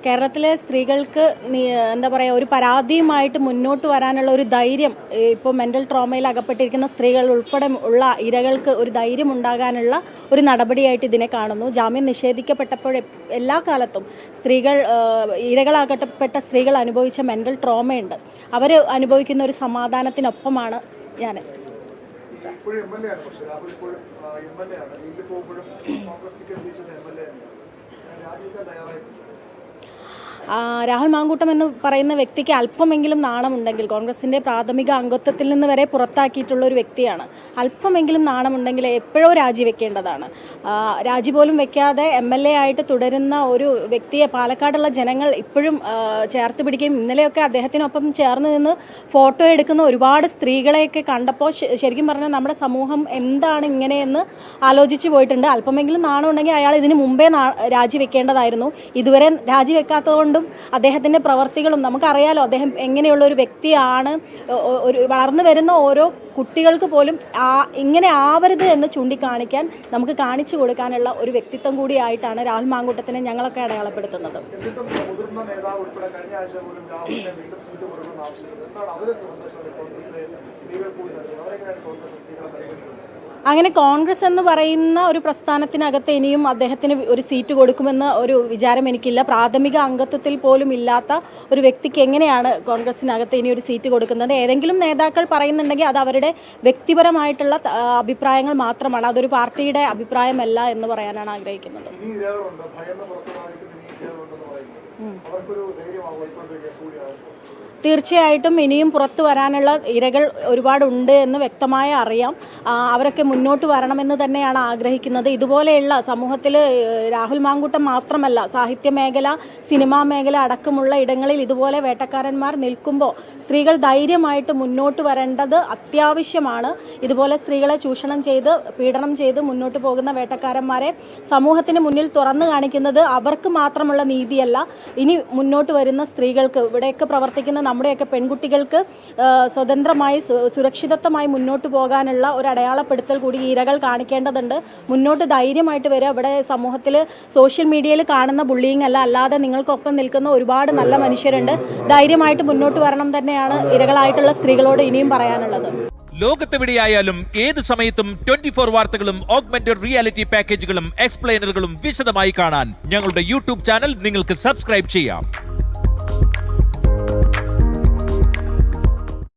കേരളത്തിലെ സ്ത്രീകൾക്ക് എന്താ പറയുക ഒരു പരാതിയുമായിട്ട് മുന്നോട്ട് വരാനുള്ള ഒരു ധൈര്യം ഇപ്പോൾ മെൻ്റൽ ട്രോമയിൽ അകപ്പെട്ടിരിക്കുന്ന സ്ത്രീകൾ ഉൾപ്പെടെ ഉള്ള ഇരകൾക്ക് ഒരു ധൈര്യം ഉണ്ടാകാനുള്ള ഒരു നടപടിയായിട്ട് ഇതിനെ കാണുന്നു. ജാമ്യം നിഷേധിക്കപ്പെട്ടപ്പോൾ എല്ലാ കാലത്തും സ്ത്രീകൾ ഇരകളാകപ്പെട്ട സ്ത്രീകൾ അനുഭവിച്ച മെൻ്റൽ ട്രോമയുണ്ട്. അവർ അനുഭവിക്കുന്ന ഒരു സമാധാനത്തിനൊപ്പമാണ് ഞാൻ. രാഹുൽ മാങ്കൂട്ടം എന്ന് പറയുന്ന വ്യക്തിക്ക് അല്പമെങ്കിലും നാണമുണ്ടെങ്കിൽ, കോൺഗ്രസിൻ്റെ പ്രാഥമിക അംഗത്വത്തിൽ നിന്ന് വരെ പുറത്താക്കിയിട്ടുള്ള ഒരു വ്യക്തിയാണ്. അല്പമെങ്കിലും നാണമുണ്ടെങ്കിൽ എപ്പോഴോ രാജിവെക്കേണ്ടതാണ്. രാജി പോലും വെക്കാതെ MLA ആയിട്ട് തുടരുന്ന ഒരു വ്യക്തിയെ പാലക്കാടുള്ള ജനങ്ങൾ ഇപ്പോഴും ചേർത്ത് പിടിക്കുകയും ഇന്നലെയൊക്കെ അദ്ദേഹത്തിനൊപ്പം ചേർന്ന് നിന്ന് ഫോട്ടോ എടുക്കുന്ന ഒരുപാട് സ്ത്രീകളെയൊക്കെ കണ്ടപ്പോൾ ശരിക്കും പറഞ്ഞാൽ നമ്മുടെ സമൂഹം എന്താണ് ഇങ്ങനെയെന്ന് ആലോചിച്ച് പോയിട്ടുണ്ട്. അല്പമെങ്കിലും നാണമുണ്ടെങ്കിൽ അയാൾ ഇതിന് മുമ്പേ രാജിവെക്കേണ്ടതായിരുന്നു. ഇതുവരെ രാജിവെക്കാത്തതുകൊണ്ടും അദ്ദേഹത്തിൻ്റെ പ്രവർത്തികളും നമുക്കറിയാലോ അദ്ദേഹം എങ്ങനെയുള്ള ഒരു വ്യക്തിയാണ്. ഒരു വളർന്നു വരുന്ന ഓരോ കുട്ടികൾക്ക് പോലും ഇങ്ങനെ ആവരുത് എന്ന് ചൂണ്ടിക്കാണിക്കാൻ നമുക്ക് കാണിച്ചു കൊടുക്കാനുള്ള ഒരു വ്യക്തിത്വം കൂടിയായിട്ടാണ് രാഹുൽ മാങ്കൂട്ടത്തിനെ ഞങ്ങളൊക്കെ അടയാളപ്പെടുത്തുന്നത്. അങ്ങനെ കോൺഗ്രസ് എന്ന് പറയുന്ന ഒരു പ്രസ്ഥാനത്തിനകത്ത് ഇനിയും അദ്ദേഹത്തിന് ഒരു സീറ്റ് കൊടുക്കുമെന്ന് ഒരു വിചാരം എനിക്കില്ല. പ്രാഥമിക അംഗത്വത്തിൽ പോലും ഇല്ലാത്ത ഒരു വ്യക്തിക്ക് എങ്ങനെയാണ് കോൺഗ്രസിനകത്ത് ഇനി ഒരു സീറ്റ് കൊടുക്കുന്നത്? ഏതെങ്കിലും നേതാക്കൾ പറയുന്നുണ്ടെങ്കിൽ അത് അവരുടെ വ്യക്തിപരമായിട്ടുള്ള അഭിപ്രായങ്ങൾ മാത്രമാണ്, അതൊരു പാർട്ടിയുടെ അഭിപ്രായമല്ല എന്ന് പറയാനാണ് ആഗ്രഹിക്കുന്നത്. തീർച്ചയായിട്ടും ഇനിയും പുറത്തു വരാനുള്ള ഇരകൾ ഒരുപാടുണ്ട് എന്ന് വ്യക്തമായി അറിയാം. അവരൊക്കെ മുന്നോട്ട് വരണമെന്ന് തന്നെയാണ് ആഗ്രഹിക്കുന്നത്. ഇതുപോലെയുള്ള സമൂഹത്തിൽ രാഹുൽ മാങ്കൂട്ടം മാത്രമല്ല, സാഹിത്യ മേഖല, സിനിമാ മേഖല അടക്കമുള്ള ഇടങ്ങളിൽ ഇതുപോലെ വേട്ടക്കാരന്മാർ നിൽക്കുമ്പോൾ സ്ത്രീകൾ ധൈര്യമായിട്ട് മുന്നോട്ട് വരേണ്ടത് അത്യാവശ്യമാണ്. ഇതുപോലെ സ്ത്രീകളെ ചൂഷണം ചെയ്ത് പീഡനം ചെയ്ത് മുന്നോട്ട് പോകുന്ന വേട്ടക്കാരന്മാരെ സമൂഹത്തിന് മുന്നിൽ തുറന്നു കാണിക്കുന്നത് അവർക്ക് മാത്രമുള്ള നീതിയല്ല, ഇനി മുന്നോട്ട് വരുന്ന സ്ത്രീകൾക്ക്, ഇവിടെയൊക്കെ പ്രവർത്തിക്കുന്ന നമ്മുടെയൊക്കെ പെൺകുട്ടികൾക്ക് സ്വതന്ത്രമായി സുരക്ഷിതത്വമായി മുന്നോട്ട് പോകാനുള്ള ഒരു അടയാളപ്പെടുത്തൽ കൂടി ഇരകൾ കാണിക്കേണ്ടതുണ്ട്. മുന്നോട്ട് ധൈര്യമായിട്ട് വരിക. ഇവിടെ സമൂഹത്തിൽ സോഷ്യൽ മീഡിയയിൽ കാണുന്ന ബുള്ളിയിങ് അല്ല, അല്ലാതെ നിങ്ങൾക്കൊപ്പം നിൽക്കുന്ന ഒരുപാട് നല്ല മനുഷ്യരുണ്ട്. ധൈര്യമായിട്ട് മുന്നോട്ട് വരണം തന്നെയാണ് ഇരകളായിട്ടുള്ള സ്ത്രീകളോട് ഇനിയും പറയാനുള്ളത്. ലോകത്തെവിടെയായാലും ഏത് സമയത്തും 24 വാർത്തകളും ഓഗ്മെന്റഡ് റിയാലിറ്റി പാക്കേജുകളും എക്സ്പ്ലെയിനറുകളും വിശദമായി കാണാൻ ഞങ്ങളുടെ YouTube ചാനൽ നിങ്ങൾക്ക് സബ്സ്ക്രൈബ് ചെയ്യാം.